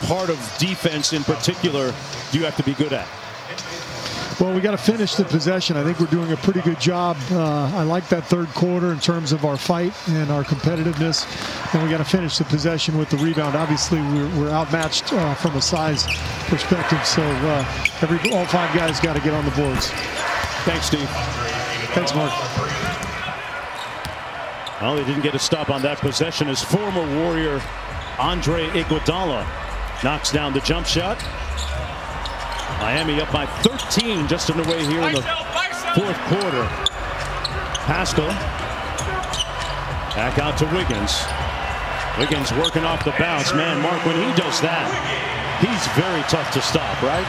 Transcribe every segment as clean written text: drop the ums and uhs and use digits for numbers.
part of defense in particular do you have to be good at? Well, we got to finish the possession. I think we're doing a pretty good job. I like that third quarter in terms of our fight and our competitiveness. And we got to finish the possession with the rebound. Obviously, we're outmatched from a size perspective. So all 5 guys got to get on the boards. Thanks, Steve. Thanks, Mark. Well, he didn't get a stop on that possession as former Warrior Andre Iguodala knocks down the jump shot. Miami up by 13 just underway here in the fourth quarter. Pascal back out to Wiggins. Wiggins working off the bounce. Man, Mark, when he does that, he's very tough to stop, right?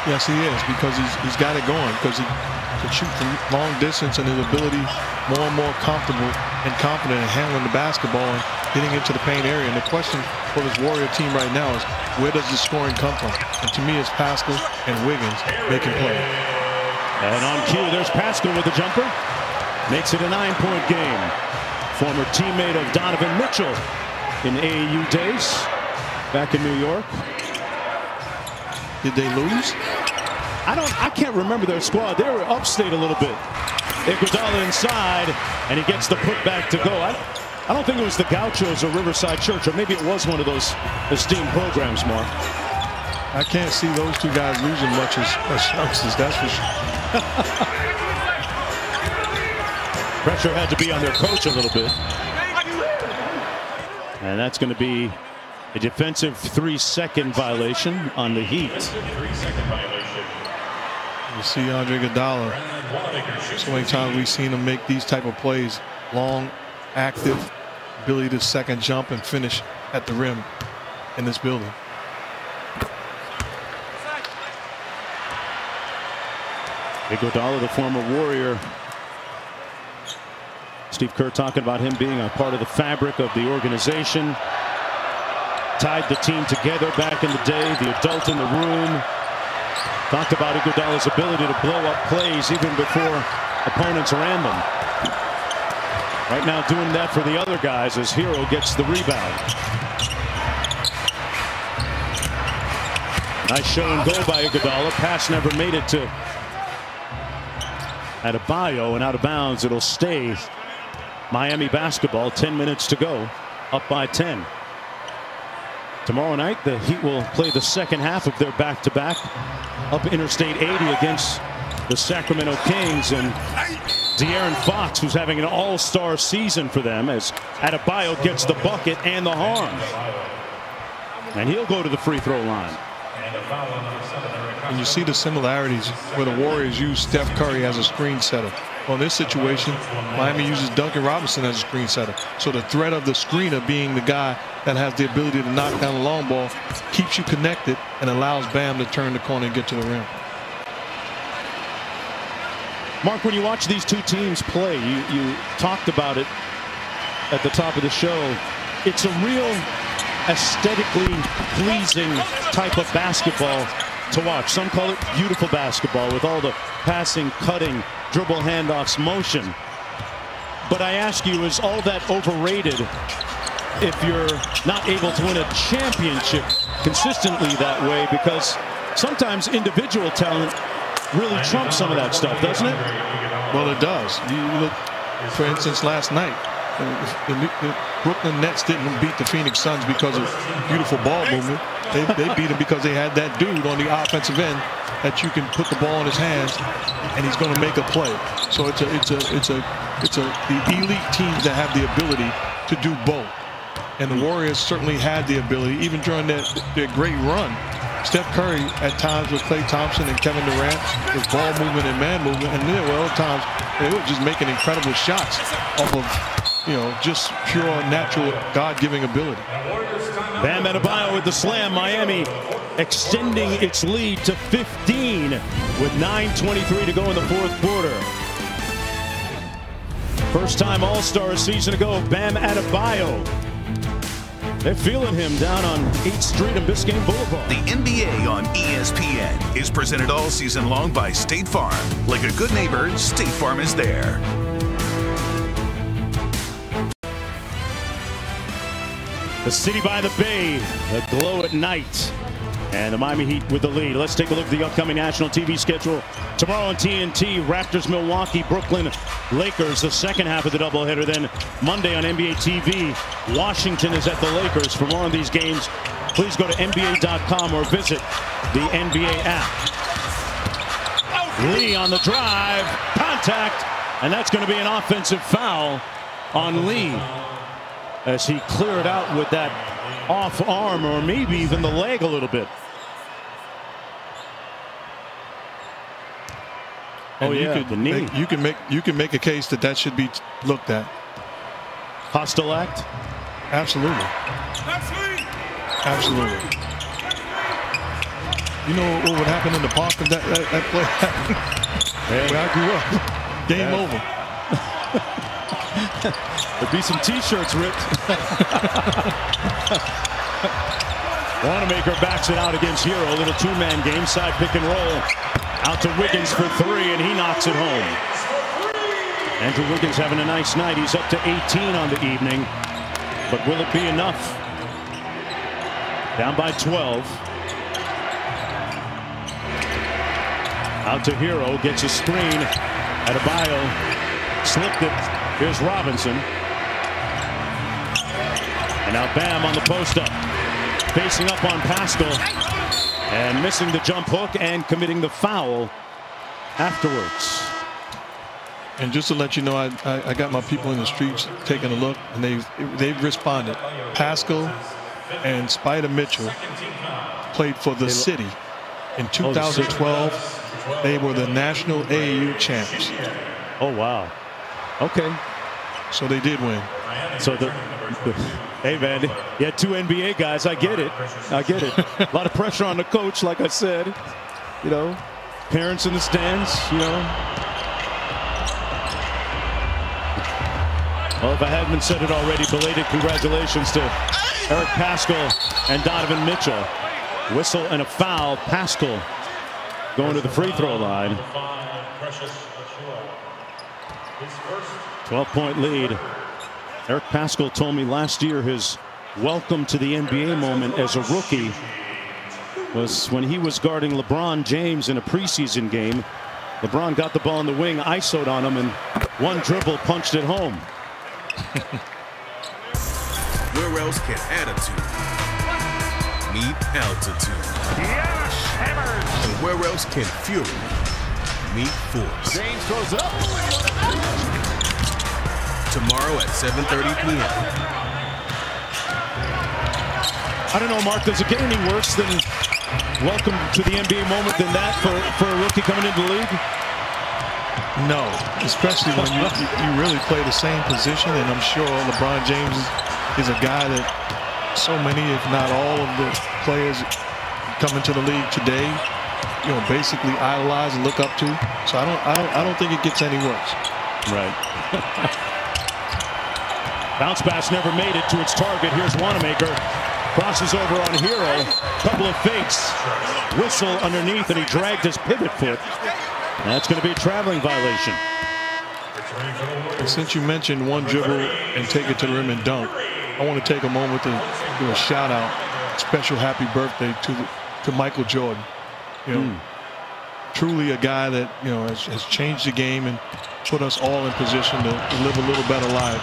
Yes, he is, because he's got it going, because he can shoot from long distance, and his ability more and more comfortable and confident in handling the basketball and getting into the paint area. And the question for this Warrior team right now is, where does the scoring come from? And to me, it's Pascal and Wiggins making play. And on cue, there's Pascal with the jumper. Makes it a 9-point game. Former teammate of Donovan Mitchell in AAU days back in New York. Did they lose? I can't remember their squad. They were upstate a little bit. Iguodala inside, and he gets the putback to go. I don't think it was the Gauchos or Riverside Church, or maybe it was one of those esteemed programs, Mark. I can't see those 2 guys losing much as youngsters, that's for sure. Pressure had to be on their coach a little bit. And that's going to be a defensive 3-second violation on the Heat. You see Andre Iguodala. So many times we've seen him make these type of plays. Long, active, ability to second jump and finish at the rim in this building. Iguodala, the former Warrior. Steve Kerr talking about him being a part of the fabric of the organization. Tied the team together back in the day, the adult in the room. Talked about Iguodala's ability to blow up plays even before opponents ran them. Right now doing that for the other guys as Hero gets the rebound. Nice show and go by Iguodala. Pass never made it to Adebayo, and out of bounds. It'll stay Miami basketball. 10 minutes to go, up by 10. Tomorrow night, the Heat will play the second half of their back-to-back up Interstate 80 against the Sacramento Kings, and De'Aaron Fox, who's having an all-star season for them, as Adebayo gets the bucket and the harm. And he'll go to the free throw line. And you see the similarities where the Warriors use Steph Curry as a screen setter. Well, in this situation, Miami uses Duncan Robinson as a screen setter. So the threat of the screener being the guy that has the ability to knock down the long ball keeps you connected and allows Bam to turn the corner and get to the rim. Mark, when you watch these 2 teams play, you talked about it at the top of the show. It's a real aesthetically pleasing type of basketball to watch. Some call it beautiful basketball with all the passing, cutting, dribble handoffs, motion. But I ask you, is all that overrated if you're not able to win a championship consistently that way? Because sometimes individual talent really trumps some of that stuff, doesn't it? Well, it does. You look, for instance, last night, the Brooklyn Nets didn't beat the Phoenix Suns because of beautiful ball movement. They beat them because they had that dude on the offensive end that you can put the ball in his hands and he's going to make a play. So it's the elite teams that have the ability to do both. And the Warriors certainly had the ability, even during their great run. Steph Curry at times with Klay Thompson and Kevin Durant with ball movement and man movement, and then there were other times they were just making incredible shots off of, just pure natural God-giving ability. Bam Adebayo with the slam. Miami extending its lead to 15 with 9:23 to go in the fourth quarter. First time All-Star a season ago, Bam Adebayo. They're feeling him down on 8th Street and Biscayne Boulevard. The NBA on ESPN is presented all season long by State Farm. Like a good neighbor, State Farm is there. The city by the bay, the glow at night, and the Miami Heat with the lead. Let's take a look at the upcoming national TV schedule. Tomorrow on TNT, Raptors, Milwaukee, Brooklyn, Lakers, the second half of the doubleheader. Then Monday on NBA TV, Washington is at the Lakers. For more on these games, please go to NBA.com or visit the NBA app. Lee on the drive, contact, and that's going to be an offensive foul on Lee as he cleared out with that off arm, or maybe even the leg a little bit. And the knee. You can make a case that should be looked at. Hostile act? Absolutely. Absolutely. You know what would happen in the park if that play happened? Where I grew up. Game over. There'd be some T-shirts ripped. Wanamaker backs it out against Hero. A little two-man game, side pick and roll. Out to Wiggins for three, and he knocks it home. Andrew Wiggins having a nice night. He's up to 18 on the evening. But will it be enough? Down by 12. Out to Hero, gets a screen. Adebayo slipped it. Here's Robinson. And now Bam on the post-up. Facing up on Pascal. And missing the jump hook and committing the foul afterwards. And just to let you know, I got my people in the streets taking a look, and they've responded. Pascal and Spider Mitchell played for the city in 2012. They were the national AAU champs. Oh, wow. Okay. So they did win. So hey, man, you had two NBA guys. I get it. I get it. A lot of pressure on the coach, like I said. You know, parents in the stands, you know. Well, if I haven't said it already, belated congratulations to Eric Pascal and Donovan Mitchell. Whistle and a foul. Pascal going to the free throw line. 12-point lead. Eric Pascal told me last year his welcome to the NBA moment as a rookie was when he was guarding LeBron James in a preseason game. LeBron got the ball in the wing, ISO'd on him, and one dribble punched it home. Where else can attitude meet altitude? Yes, hammers. And where else can fury meet force? James throws up. Tomorrow at 7:30 p.m. I don't know, Mark, does it get any worse than welcome to the NBA moment than that for a rookie coming into the league? No, especially when you really play the same position, and I'm sure LeBron James is a guy that so many, if not all, of the players coming to the league today, you know, basically idolize and look up to. So I don't think it gets any worse. Right. Bounce pass never made it to its target. Here's Wanamaker. Crosses over on Hero. Couple of fakes. Whistle underneath, and he dragged his pivot foot. That's going to be a traveling violation. And since you mentioned one dribble and take it to the rim and dunk, I want to take a moment to do a shout out, special happy birthday to Michael Jordan. You know, truly a guy that, you know, has changed the game and put us all in position to live a little better life.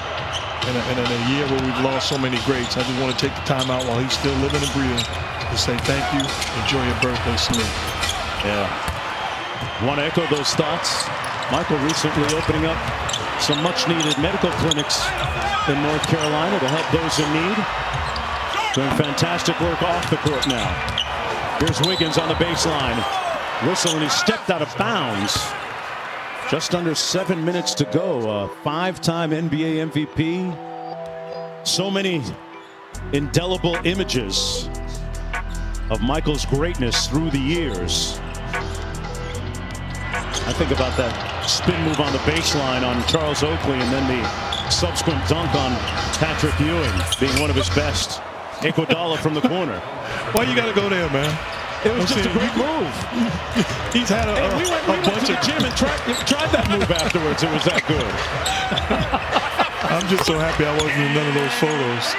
And in a year where we've lost so many greats, I just want to take the time out while he's still living and breathing to say thank you. Enjoy your birthday, Smith. Yeah. Want to echo those thoughts. Michael recently opening up some much-needed medical clinics in North Carolina to help those in need. Doing fantastic work off the court now. Here's Wiggins on the baseline. Whistle, and he stepped out of bounds. Just under 7 minutes to go. A five-time NBA MVP. So many indelible images of Michael's greatness through the years. I think about that spin move on the baseline on Charles Oakley, and then the subsequent dunk on Patrick Ewing being one of his best. Iguodala from the corner. Why you got to go there, man? It was just a great move. He's had a bunch to the gym and tried that move afterwards. It was that good. I'm just so happy I wasn't in none of those photos.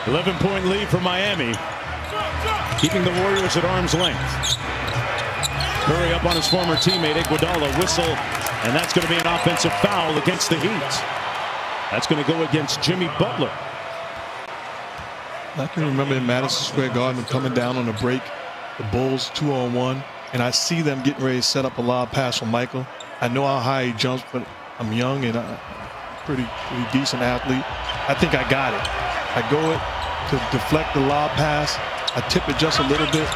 11-point lead for Miami, keeping the Warriors at arm's length. Curry up on his former teammate Iguodala, whistle, and that's going to be an offensive foul against the Heat. That's going to go against Jimmy Butler. I can remember in Madison Square Garden coming down on a break, the Bulls 2-on-1, and I see them getting ready to set up a lob pass from Michael. I know how high he jumps, but I'm young and a pretty decent athlete. I think I got it. I go it to deflect the lob pass. I tip it just a little bit,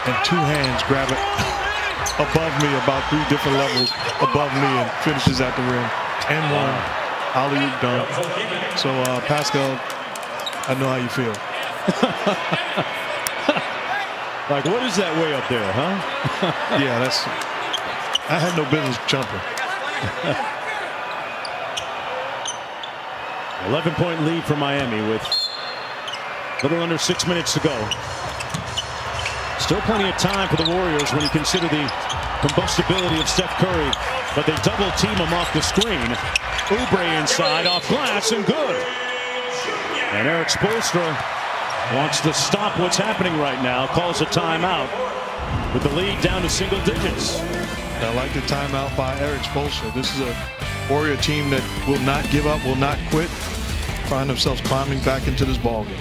and two hands grab it above me, about 3 different levels above me, and finishes at the rim. And one, alley-oop dunk. So Pascal, I know how you feel. Like, what is that way up there, huh? Yeah, I had no business jumping. 11-point lead for Miami with a little under 6 minutes to go. Still plenty of time for the Warriors when you consider the combustibility of Steph Curry, but they double team him off the screen. Oubre inside, off glass, and good. And Eric Spoelstra wants to stop what's happening right now, calls a timeout with the lead down to single digits. I like the timeout by Eric Spoelstra. This is a Warrior team that will not give up, will not quit, find themselves climbing back into this ballgame.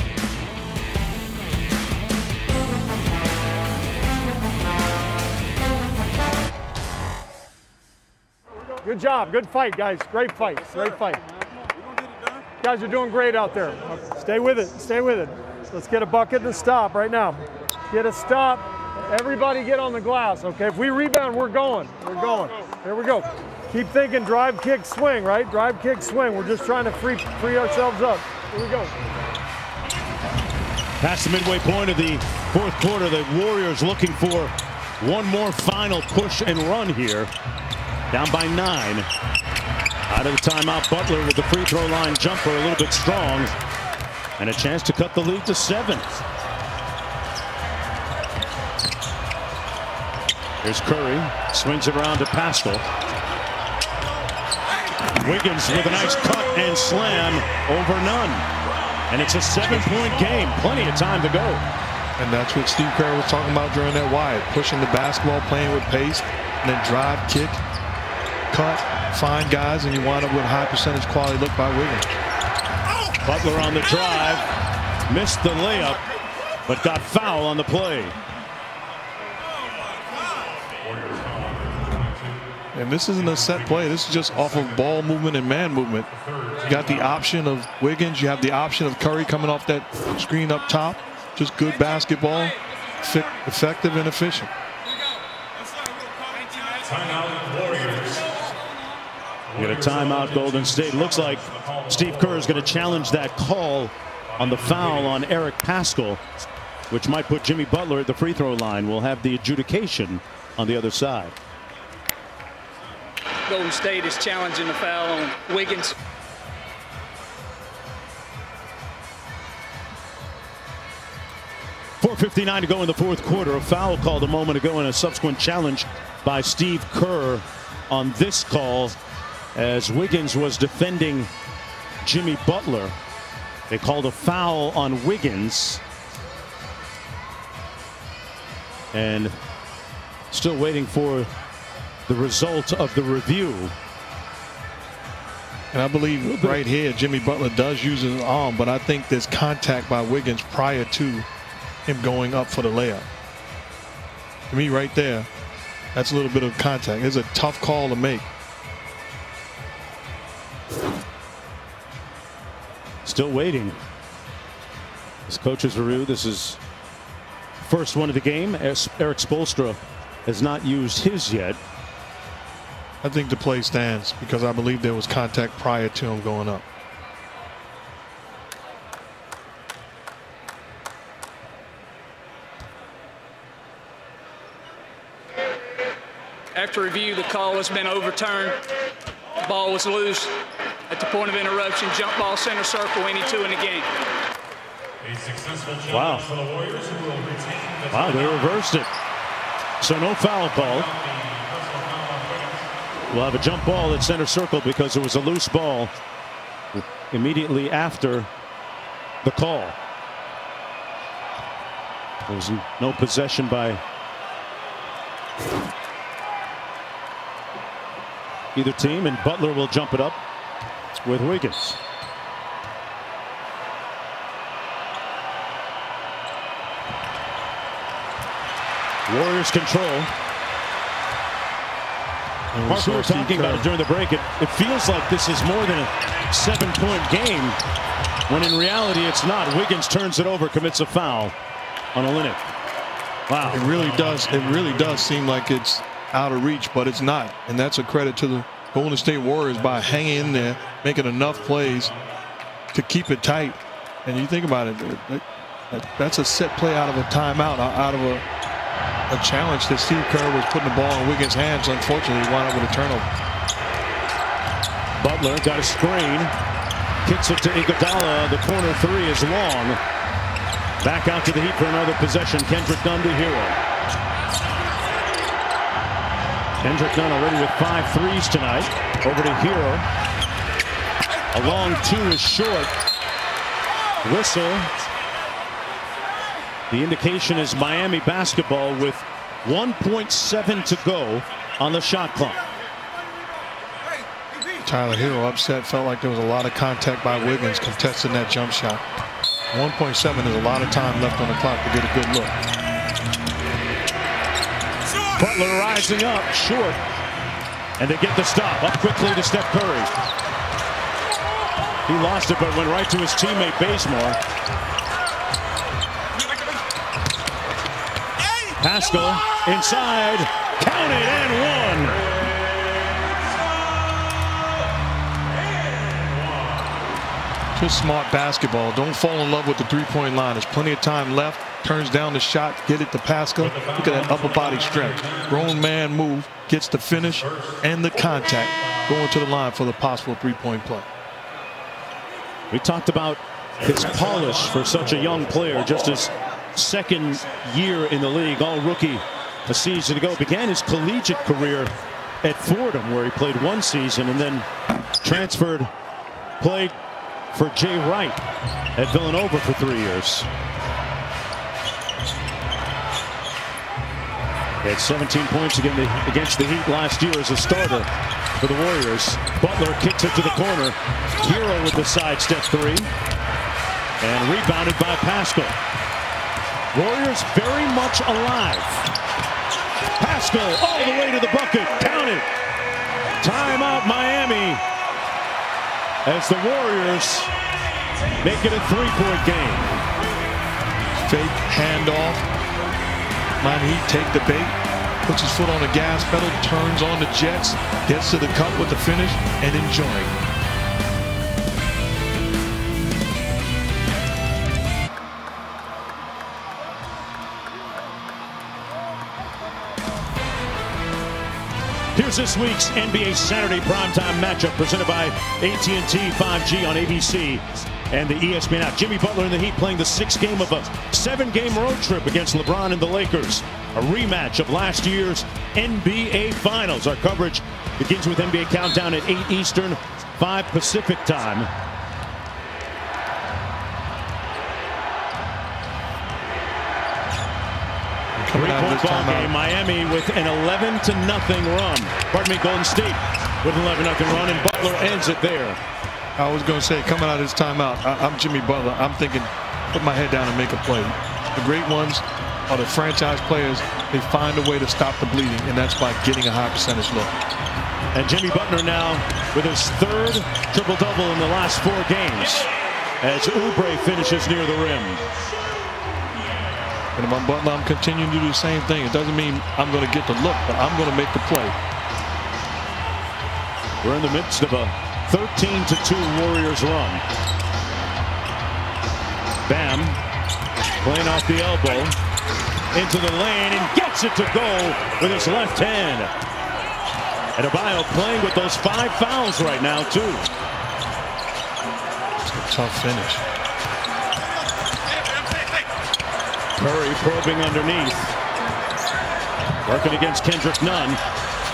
Good job. Good fight, guys. Great fight. Great fight. You guys are doing great out there. Stay with it. Stay with it. Let's get a bucket and a stop right now. Get a stop. Everybody get on the glass, okay? If we rebound, we're going. We're going. Here we go. Keep thinking drive, kick, swing, right? Drive, kick, swing. We're just trying to free ourselves up. Here we go. Past the midway point of the fourth quarter, the Warriors looking for one more final push and run here. Down by 9. Out of the timeout, Butler with the free throw line jumper, a little bit strong, and a chance to cut the lead to 7. Here's Curry, swings it around to Pascal. Wiggins with a nice cut and slam over none. And it's a 7-point game. Plenty of time to go. And that's what Steve Kerr was talking about during that wide. Pushing the basketball, playing with pace, and then drive, kick, cut, find guys, and you wind up with a high percentage quality look by Wiggins. Butler on the drive. Missed the layup, but got foul on the play. And this isn't a set play. This is just off of ball movement and man movement. You got the option of Wiggins. You have the option of Curry coming off that screen up top. Just good basketball, effective and efficient. You get a timeout, Golden State. Looks like Steve Kerr is going to challenge that call on the foul on Eric Pascal, which might put Jimmy Butler at the free throw line. We'll have the adjudication on the other side. Golden State is challenging the foul on Wiggins. .459 to go in the fourth quarter. A foul called a moment ago and a subsequent challenge by Steve Kerr on this call as Wiggins was defending Jimmy Butler. They called a foul on Wiggins. And still waiting for the result of the review. And I believe right here, Jimmy Butler does use his arm, but I think there's contact by Wiggins prior to him going up for the layup. To me, right there, that's a little bit of contact. It's a tough call to make. Still waiting. This coach's review. This is first one of the game. Eric Spoelstra has not used his yet. I think the play stands because I believe there was contact prior to him going up. After review, the call has been overturned. The ball was loose at the point of interruption. Jump ball, center circle, any 2 in the game. Wow. Wow, they reversed it. So no foul call. will have a jump ball at center circle because it was a loose ball immediately after the call. There was no possession by either team, and Butler will jump it up with Wiggins. Warriors control. Mark, we were talking about it during the break. It feels like this is more than a 7-point game, when in reality it's not. Wiggins turns it over, commits a foul on Olynyk. Wow. It really does. It really does seem like it's out of reach, but it's not. And that's a credit to the Golden State Warriors by hanging in there, making enough plays to keep it tight. And you think about it, that's a set play out of a timeout, out of a challenge that Steve Kerr was putting the ball in Wiggins' hands. Unfortunately, he wound up with a turnover. Butler got a screen, kicks it to Iguodala. The corner three is long. Back out to the Heat for another possession. Kendrick Nunn to Hero. Kendrick Nunn already with 5 threes tonight. Over to Hero. A long two is short. Whistle. The indication is Miami basketball with 1.7 to go on the shot clock. Tyler Hero upset. Felt like there was a lot of contact by Wiggins contesting that jump shot. 1.7 is a lot of time left on the clock to get a good look. Butler rising up short, and they get the stop. Up quickly to Steph Curry. He lost it, but went right to his teammate Bazemore. Pascal inside, counted and one. Just smart basketball. Don't fall in love with the three-point line. There's plenty of time left. Turns down the shot, get it to Pascal. Look at that upper body stretch. Grown man move, gets the finish and the contact, going to the line for the possible three-point play. We talked about his polish for such a young player, just his second year in the league, all rookie a season ago. Began his collegiate career at Fordham, where he played 1 season and then transferred, played for Jay Wright at Villanova for 3 years. He had 17 points against the Heat last year as a starter for the Warriors. Butler kicks it to the corner. Hero with the sidestep three. And rebounded by Pascal. Warriors very much alive. Pascal all the way to the bucket. Count it. Timeout Miami. As the Warriors make it a 3-point game. Fake handoff. Miami Heat take the bait. Puts his foot on the gas pedal. Turns on the Jets. Gets to the cup with the finish and enjoying. Here's this week's NBA Saturday primetime matchup presented by AT&T 5G on ABC and the ESPN app. Jimmy Butler and the Heat playing the 6th game of a 7-game road trip against LeBron and the Lakers. A rematch of last year's NBA Finals. Our coverage begins with NBA Countdown at 8 Eastern, 5 Pacific time. Three-point ball game. Miami with an 11-0 run. Pardon me, Golden State with an 11-0 run, and Butler ends it there. I was going to say, coming out of this timeout, I'm Jimmy Butler. I'm thinking, put my head down and make a play. The great ones are the franchise players. They find a way to stop the bleeding, and that's by getting a high percentage look. And Jimmy Butler now with his 3rd triple-double in the last 4 games as Oubre finishes near the rim. And if I'm Butler, I'm continuing to do the same thing. It doesn't mean I'm going to get the look, but I'm going to make the play. We're in the midst of a 13-2 Warriors run. Bam playing off the elbow into the lane and gets it to go with his left hand. And Adebayo playing with those 5 fouls right now too. It's a tough finish. Curry probing underneath. Working against Kendrick Nunn.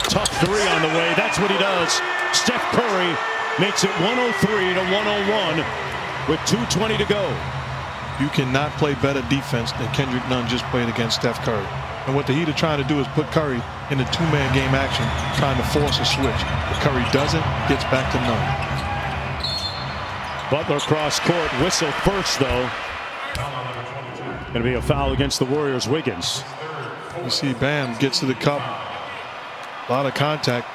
tough three on the way. That's what he does. Steph Curry makes it 103 to 101 with 2:20 to go. You cannot play better defense than Kendrick Nunn just played against Steph Curry. And what the Heat are trying to do is put Curry in a two-man game action, trying to force a switch. But Curry doesn't, gets back to Nunn. Butler cross court, whistle first though. Going to be a foul against the Warriors. Wiggins. You see Bam gets to the cup. A lot of contact.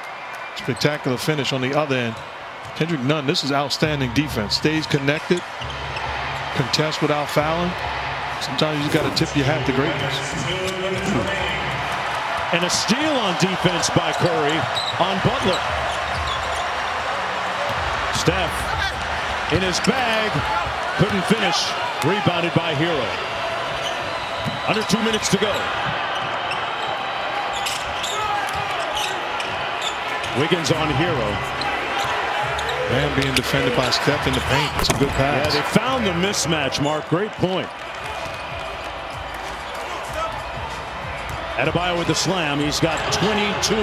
Spectacular finish on the other end. Kendrick Nunn, this is outstanding defense. Stays connected. Contests without fouling. Sometimes you just got to tip your hat to greatness. And a steal on defense by Curry on Butler. Steph in his bag. Couldn't finish. Rebounded by Hero. Under 2 minutes to go. Wiggins on Hero. Man being defended by Steph in the paint. It's a good pass. Yeah, they found the mismatch, Mark. Great point. Adebayo with the slam. He's got 22.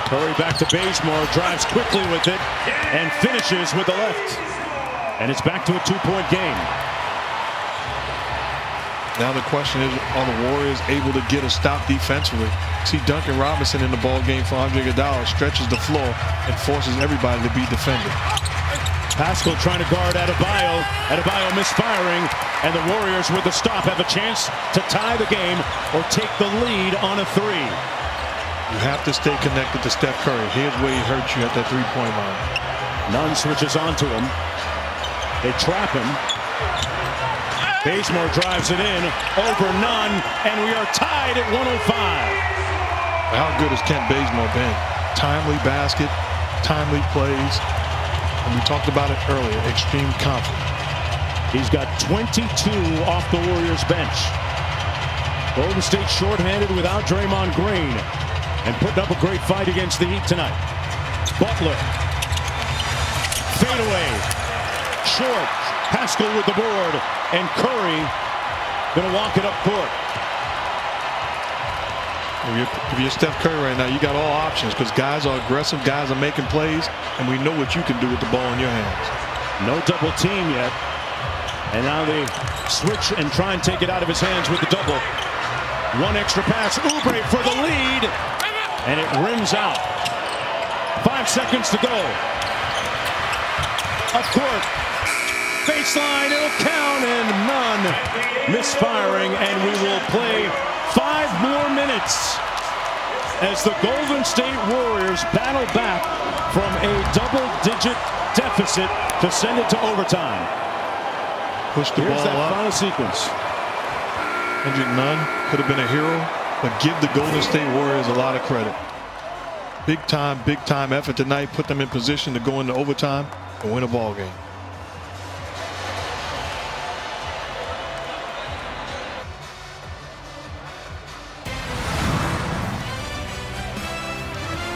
Curry back to Bazemore. Drives quickly with it and finishes with the left. And it's back to a 2-point game. Now the question is, are the Warriors able to get a stop defensively? See Duncan Robinson in the ball game for Andre Iguodala, stretches the floor and forces everybody to be defended. Pascal trying to guard Adebayo. Adebayo misfiring, and the Warriors with the stop have a chance to tie the game or take the lead on a three. You have to stay connected to Steph Curry. Here's where he hurts you at that three-point line. Nunn switches onto him. They trap him. Bazemore drives it in over Nunn, and we are tied at 105. How good has Kent Bazemore been? Timely basket, timely plays, and we talked about it earlier, extreme confidence. He's got 22 off the Warriors bench. Golden State shorthanded without Draymond Green, and putting up a great fight against the Heat tonight. Butler. Fadeaway. Short. Pascal with the board. And Curry going to walk it up court. If you're Steph Curry right now, you got all options because guys are aggressive, guys are making plays, and we know what you can do with the ball in your hands. No double team yet. And now they switch and try and take it out of his hands with the double. One extra pass. Oubre for the lead. And it rims out. 5 seconds to go. Up court. Baseline, it'll count, and Nunn misfiring, and we will play 5 more minutes as the Golden State Warriors battle back from a double-digit deficit to send it to overtime. Push the Here's ball that up. final sequence. Kendrick Nunn could have been a hero, but give the Golden State Warriors a lot of credit. Big time effort tonight, put them in position to go into overtime and win a ball game.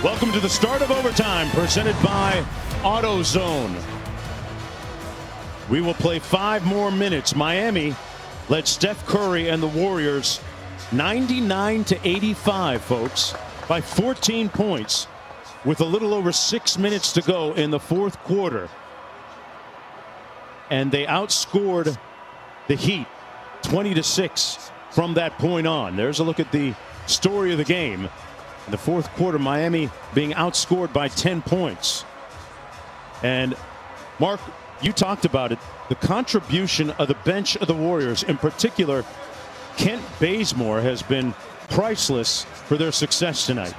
Welcome to the start of overtime, presented by AutoZone. We will play 5 more minutes. Miami led Steph Curry and the Warriors 99 to 85, folks, by 14 points with a little over 6 minutes to go in the fourth quarter. And they outscored the Heat 20 to 6 from that point on. There's a look at the story of the game. In the fourth quarter, Miami being outscored by 10 points. And Mark, you talked about it. The contribution of the bench of the Warriors, in particular, Kent Bazemore, has been priceless for their success tonight.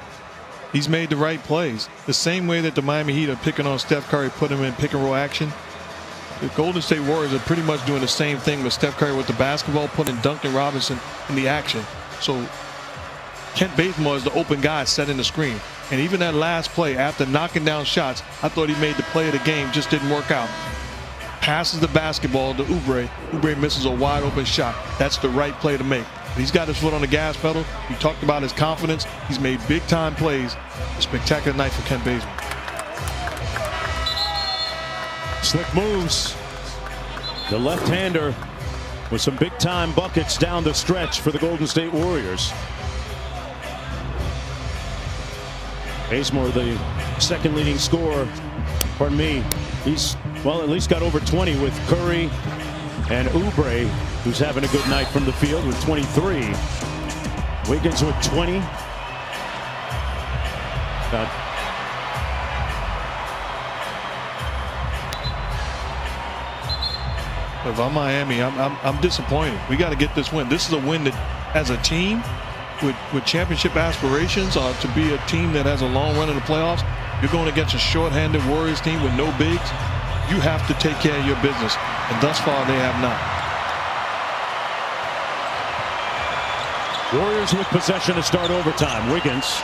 He's made the right plays. The same way that the Miami Heat are picking on Steph Curry, putting him in pick and roll action. The Golden State Warriors are pretty much doing the same thing with Steph Curry with the basketball, putting Duncan Robinson in the action. So Kent Bazemore is the open guy setting the screen. And even that last play, after knocking down shots, I thought he made the play of the game, just didn't work out. Passes the basketball to Oubre. Oubre misses a wide open shot. That's the right play to make. He's got his foot on the gas pedal. We talked about his confidence. He's made big time plays. A spectacular night for Kent Bazemore. Slick moves. The left-hander with some big-time buckets down the stretch for the Golden State Warriors. Bazemore, the second leading scorer. Pardon me. He's, well, at least got over 20 with Curry and Oubre, who's having a good night from the field with 23. Wiggins with 20. If I'm Miami, I'm disappointed. We got to get this win. This is a win that, as a team with championship aspirations, to be a team that has a long run in the playoffs, you're going against a short-handed Warriors team with no bigs. You have to take care of your business, and thus far they have not. Warriors with possession to start overtime. Wiggins.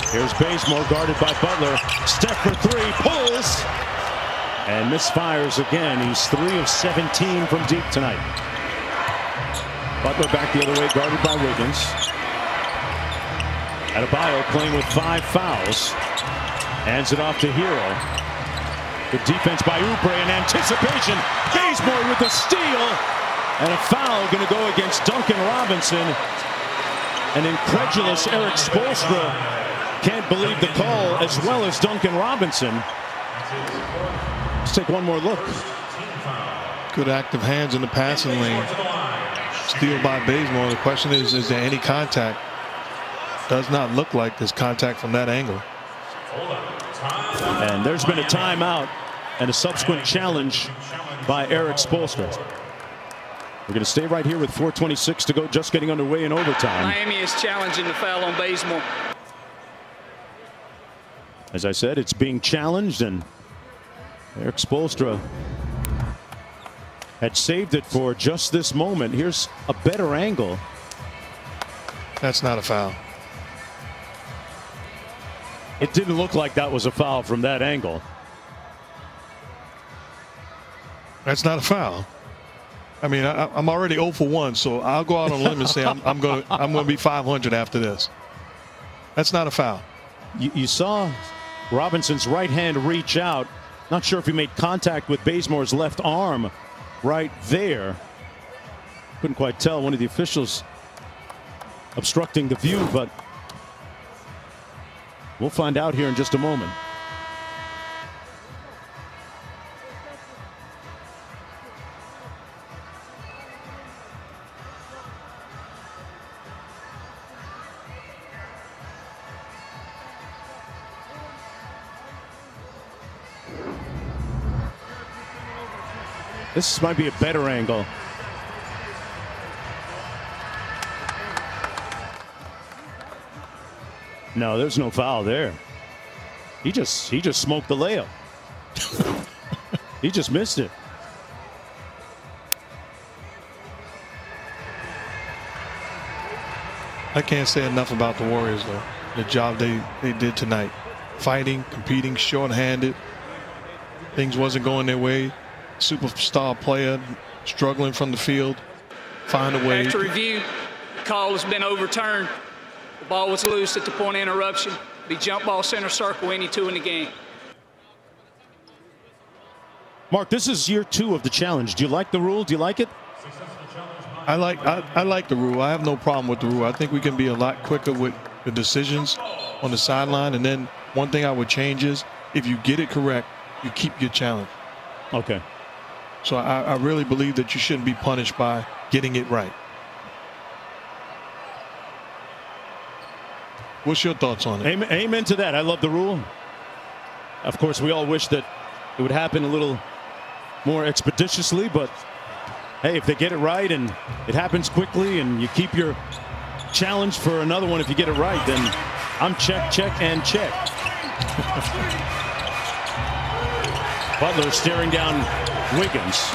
Here's Bazemore guarded by Butler. Steph for three, pulls, and misfires again. He's 3 of 17 from deep tonight. Butler back the other way, guarded by Wiggins. Adebayo playing with 5 fouls. Hands it off to Hero. Good defense by Oubre in anticipation. Bazemore with a steal. And a foul going to go against Duncan Robinson. An incredulous Erik Spoelstra can't believe the call, as well as Duncan Robinson. Let's take one more look. Good active hands in the passing lane. Steal by Bazemore. The question is there any contact? Does not look like there's contact from that angle. And there's been a timeout and a subsequent challenge by Erik Spoelstra. We're going to stay right here with 4:26 to go, just getting underway in overtime. Miami is challenging the foul on Bazemore. As I said, it's being challenged, and Erik Spoelstra had saved it for just this moment. Here's a better angle. That's not a foul. It didn't look like that was a foul from that angle. That's not a foul. I mean, I'm already 0 for 1, so I'll go out on a limb and say I'm going to be 500 after this. That's not a foul. You saw Robinson's right hand reach out. Not sure if he made contact with Bazemore's left arm right there. Couldn't quite tell. One of the officials obstructing the view, but we'll find out here in just a moment. This might be a better angle. No, there's no foul there. He just smoked the layup. He just missed it. I can't say enough about the Warriors, though. The job they did tonight. Fighting, competing, short-handed. Things wasn't going their way. Superstar player struggling from the field. Find a way. After review, the call has been overturned. The ball was loose at the point of interruption. Be jump ball center circle, any 2 in the game. Mark, this is year 2 of the challenge. Do you like the rule? Do you like it? I like the rule. I have no problem with the rule. I think we can be a lot quicker with the decisions on the sideline. And then one thing I would change is if you get it correct, you keep your challenge. Okay. So I really believe that you shouldn't be punished by getting it right. What's your thoughts on it? Amen to that. I love the rule. Of course, we all wish that it would happen a little more expeditiously, but hey, if they get it right and it happens quickly and you keep your challenge for another one, if you get it right, then I'm check, and check. Butler staring down Wiggins.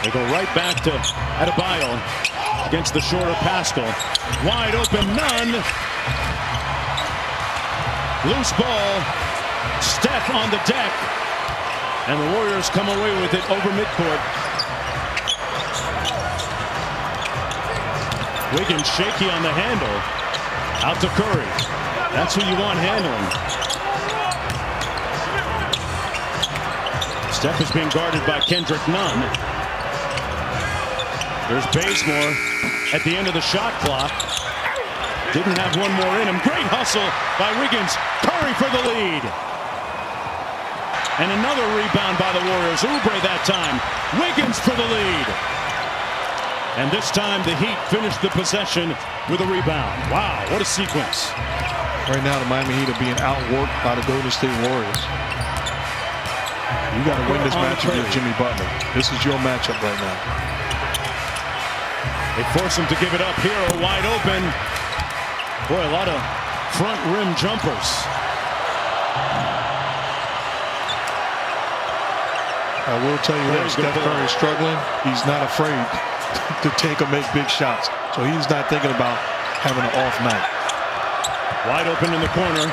They go right back to Adebayo against the shorter Pascal. Wide open, none. Loose ball. Steph on the deck. And the Warriors come away with it over midcourt. Wiggins shaky on the handle. Out to Curry. That's who you want handling. Steph is being guarded by Kendrick Nunn. There's Bazemore at the end of the shot clock. Didn't have one more in him. Great hustle by Wiggins. Curry for the lead. And another rebound by the Warriors. Oubre that time. Wiggins for the lead. And this time the Heat finished the possession with a rebound. Wow, what a sequence. Right now the Miami Heat are being outworked by the Golden State Warriors. You got to win this matchup with Jimmy Butler. This is your matchup right now. They force him to give it up. Hero wide open. Boy, a lot of front rim jumpers. I will tell you that Steph Curry is struggling. He's not afraid to take or make big shots. So he's not thinking about having an off night. Wide open in the corner.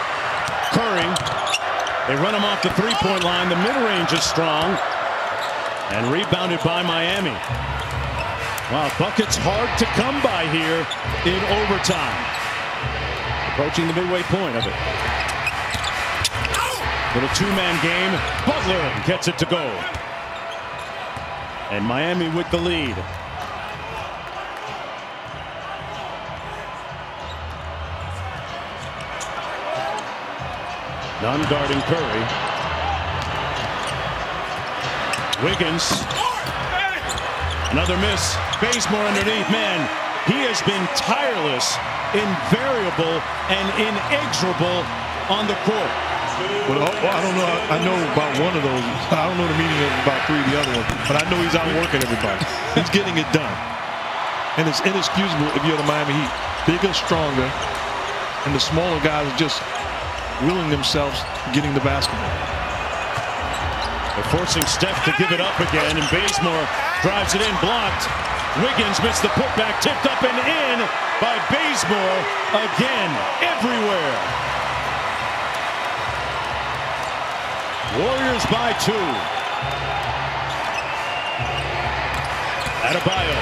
Curry. They run him off the three-point line. The mid-range is strong. And rebounded by Miami. Wow, buckets hard to come by here in overtime. Approaching the midway point of it. Little two-man game. Butler gets it to go. And Miami with the lead. None guarding Curry. Wiggins. Another miss. Bazemore underneath. Man, he has been tireless, invariable, and inexorable on the court. Well, I don't know. I know about one of those. I don't know the meaning of about three of the other ones. But I know he's outworking everybody. He's getting it done. And it's inexcusable if you're the Miami Heat. Bigger, stronger, and the smaller guys are just willing themselves getting the basketball. They're forcing Steph to give it up again, and Bazemore drives it in, blocked. Wiggins missed the putback, tipped up and in by Bazemore again, everywhere. Warriors by 2. Adebayo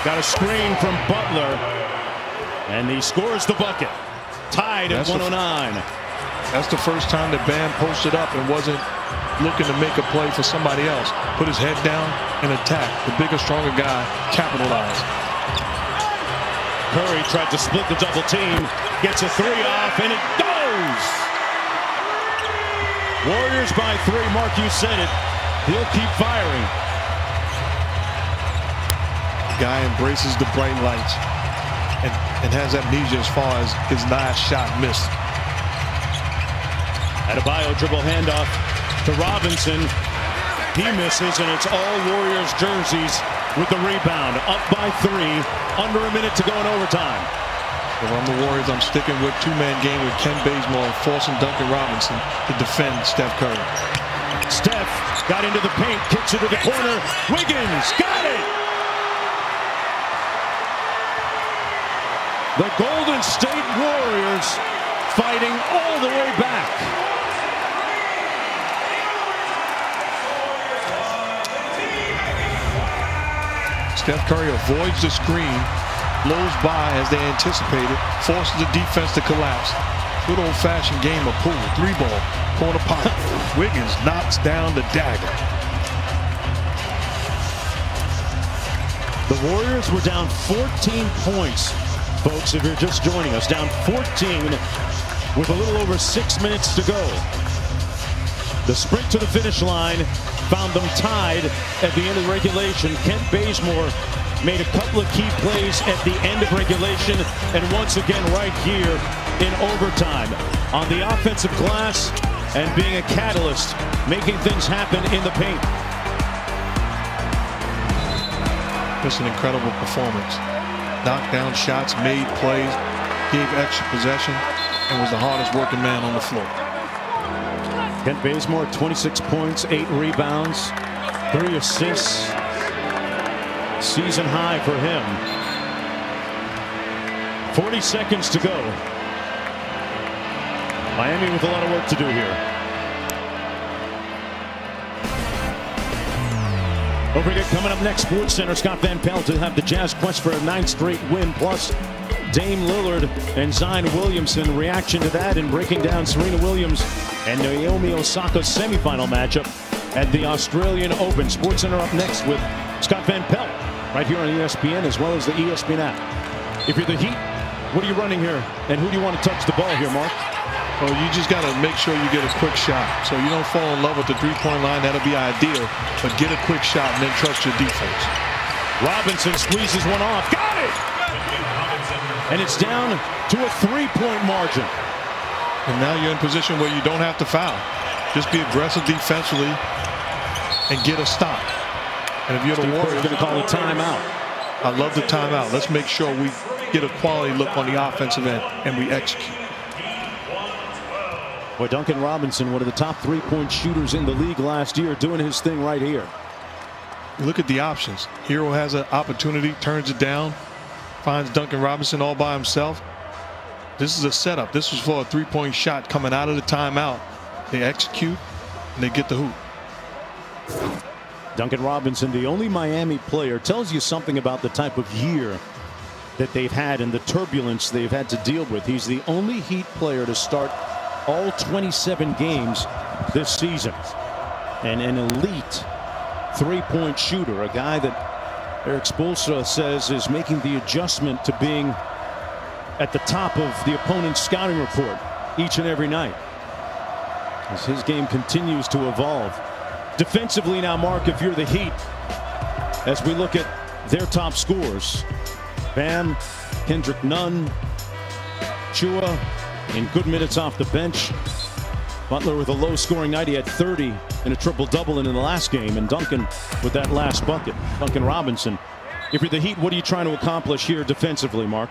got a screen from Butler, and he scores the bucket. Tied at 109. That's the first time that Bam posted up and wasn't looking to make a play for somebody else. Put his head down and attack. The bigger, stronger guy capitalized. Curry tried to split the double team. Gets a three off, and it goes! Warriors by 3. Mark, you said it. He'll keep firing. Guy embraces the bright lights and has amnesia as far as his last shot missed. Adebayo dribble handoff to Robinson. He misses, and it's all Warriors jerseys with the rebound. Up by 3. Under a minute to go in overtime. If I'm the Warriors, I'm sticking with two-man game with Ken Bazemore and forcing Duncan Robinson to defend Steph Curry. Steph got into the paint, kicks it to the corner. Wiggins got it! The Golden State Warriors fighting all the way back. Steph Curry avoids the screen, blows by as they anticipated, forces the defense to collapse. Good old-fashioned game of pool, 3-ball, corner pocket. Wiggins knocks down the dagger. The Warriors were down 14 points, folks, if you're just joining us. Down 14 with a little over 6 minutes to go. The sprint to the finish line found them tied at the end of regulation. Kent Bazemore made a couple of key plays at the end of regulation, and once again right here in overtime on the offensive glass and being a catalyst, making things happen in the paint. Just an incredible performance. Knocked down shots, made plays, gave extra possession, and was the hardest working man on the floor. Kent Bazemore, 26 points, 8 rebounds, 3 assists. Season high for him. 40 seconds to go. Miami with a lot of work to do here. Don't forget, coming up next, SportsCenter, Scott Van Pelt to have the Jazz quest for a 9th straight win, plus Dame Lillard and Zion Williamson. Reaction to that and breaking down Serena Williams and Naomi Osaka's semifinal matchup at the Australian Open. SportsCenter up next with Scott Van Pelt. right here on ESPN as well as the ESPN app. If you're the Heat, what are you running here? And who do you want to touch the ball here, Mark? Well, you just got to make sure you get a quick shot. So you don't fall in love with the three-point line. That'll be ideal. But get a quick shot and then trust your defense. Robinson squeezes one off. Got it! And it's down to a 3-point margin. And now you're in position where you don't have to foul. Just be aggressive defensively and get a stop. And if you're the Warriors, going to call a timeout. I love the timeout. Let's make sure we get a quality look on the offensive end and we execute. Boy, Duncan Robinson, one of the top 3-point shooters in the league last year, doing his thing right here. Look at the options. Hero has an opportunity, turns it down, finds Duncan Robinson all by himself. This is a setup. This was for a 3-point shot coming out of the timeout. They execute and they get the hoop. Duncan Robinson, the only Miami player, tells you something about the type of year that they've had and the turbulence they've had to deal with. He's the only Heat player to start all 27 games this season. And an elite 3-point shooter, a guy that Eric Spoelstra says is making the adjustment to being at the top of the opponent's scouting report each and every night as his game continues to evolve. Defensively now, Mark, if you're the Heat, as we look at their top scores, Bam, Kendrick Nunn, Chua in good minutes off the bench. Butler with a low-scoring night. He had 30 and a triple-double in the last game, and Duncan with that last bucket. Duncan Robinson. If you're the Heat, what are you trying to accomplish here defensively, Mark?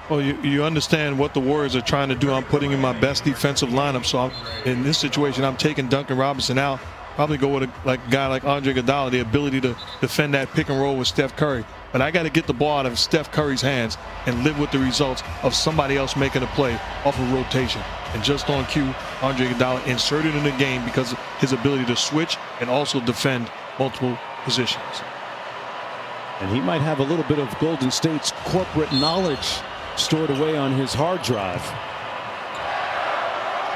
Well, you understand what the Warriors are trying to do. I'm putting in my best defensive lineup. So in this situation, I'm taking Duncan Robinson out. Probably go with a guy like Andre Iguodala, the ability to defend that pick and roll with Steph Curry. But I got to get the ball out of Steph Curry's hands and live with the results of somebody else making a play off of rotation. And just on cue, Andre Iguodala inserted in the game because of his ability to switch and also defend multiple positions. And he might have a little bit of Golden State's corporate knowledge stored away on his hard drive.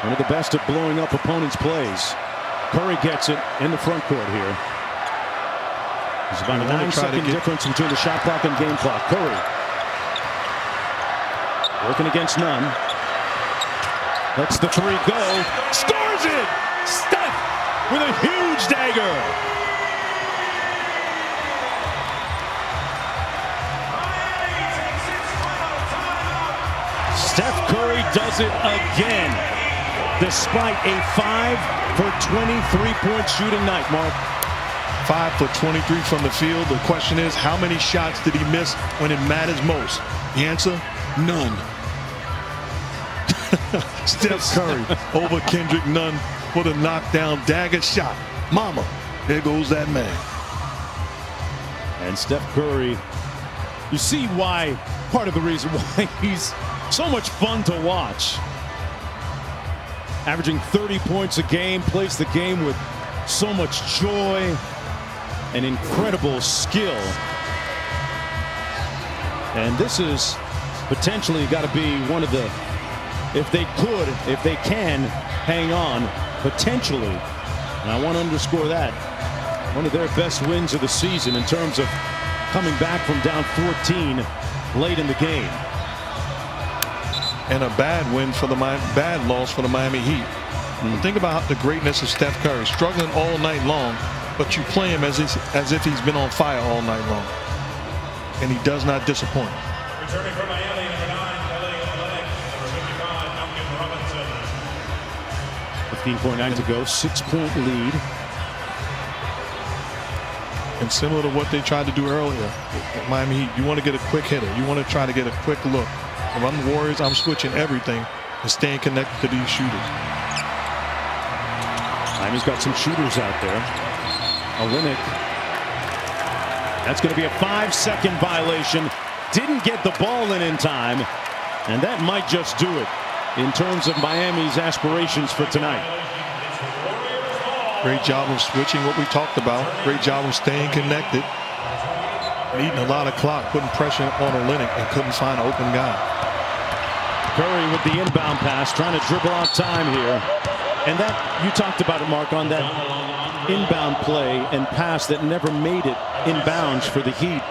One of the best at blowing up opponents' plays. Curry gets it in the front court here. There's about a 9-second difference between the shot clock and game clock. Curry working against Nunn. Lets the three go. Scores it! Steph with a huge dagger. Steph Curry does it again, despite a 5 for 23-point shooting night, Mark. 5 for 23 from the field. The question is, how many shots did he miss when it matters most? The answer, none. Steph Curry over Kendrick Nunn for the knockdown dagger shot. Mama, there goes that man. And Steph Curry, you see why, part of the reason why he's so much fun to watch. Averaging 30 points a game, plays the game with so much joy and incredible skill. And this is potentially got to be one of the, if they can hang on, potentially, and I want to underscore that, one of their best wins of the season in terms of coming back from down 14 late in the game. And a bad win for the bad loss for the Miami Heat. Think about the greatness of Steph Curry, struggling all night long, but you play him as if he's been on fire all night long, and he does not disappoint. Returning from Miami, number 9, Kelly Olynyk, number 55, Duncan Robinson. 15.9 to go, 6-point lead. And similar to what they tried to do earlier, Miami Heat, you want to get a quick hitter. You want to try to get a quick look. If I'm the Warriors, I'm switching everything and staying connected to these shooters. Miami's got some shooters out there. Olynyk. That's going to be a 5-second violation. Didn't get the ball in time. And that might just do it in terms of Miami's aspirations for tonight. Great job of switching what we talked about. Great job of staying connected. And eating a lot of clock, putting pressure on Olynyk and couldn't find an open guy. Curry with the inbound pass, trying to dribble out time here. And that, you talked about it, Mark, on that inbound play and pass that never made it inbounds for the Heat.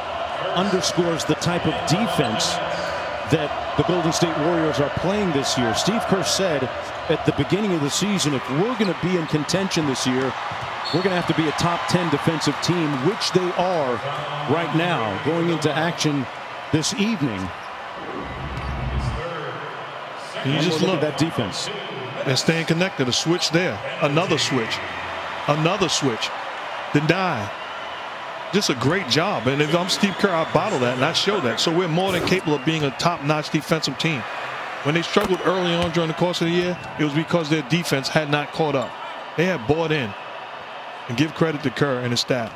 underscores the type of defense that the Golden State Warriors are playing this year. Steve Kerr said at the beginning of the season, if we're going to be in contention this year, we're going to have to be a top 10 defensive team, which they are right now, going into action this evening. You just look at that defense. They're staying connected. A switch there. Another switch. Another switch. Deny. Just a great job. And if I'm Steve Kerr, I bottle that and I show that. So we're more than capable of being a top-notch defensive team. When they struggled early on during the course of the year, it was because their defense had not caught up. They had bought in. And give credit to Kerr and his staff.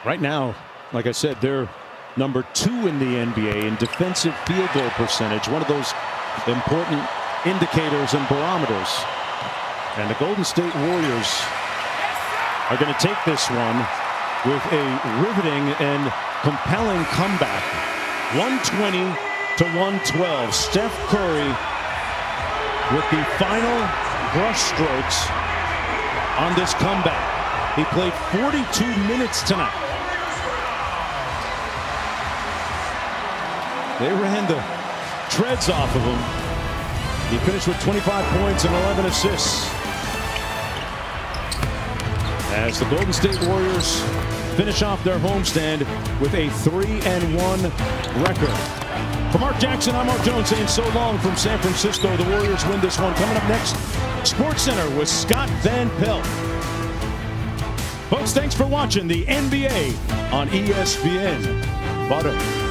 Right now, like I said, they're number 2 in the NBA in defensive field goal percentage, one of those important indicators and barometers. And the Golden State Warriors are going to take this one with a riveting and compelling comeback. 120 to 112. Steph Curry with the final brushstrokes on this comeback. He played 42 minutes tonight. They ran the treads off of him. He finished with 25 points and 11 assists. As the Golden State Warriors finish off their homestand with a 3-1 record. For Mark Jackson, I'm Mark Jones saying so long from San Francisco. The Warriors win this one. Coming up next, SportsCenter with Scott Van Pelt. Folks, thanks for watching the NBA on ESPN. Butter.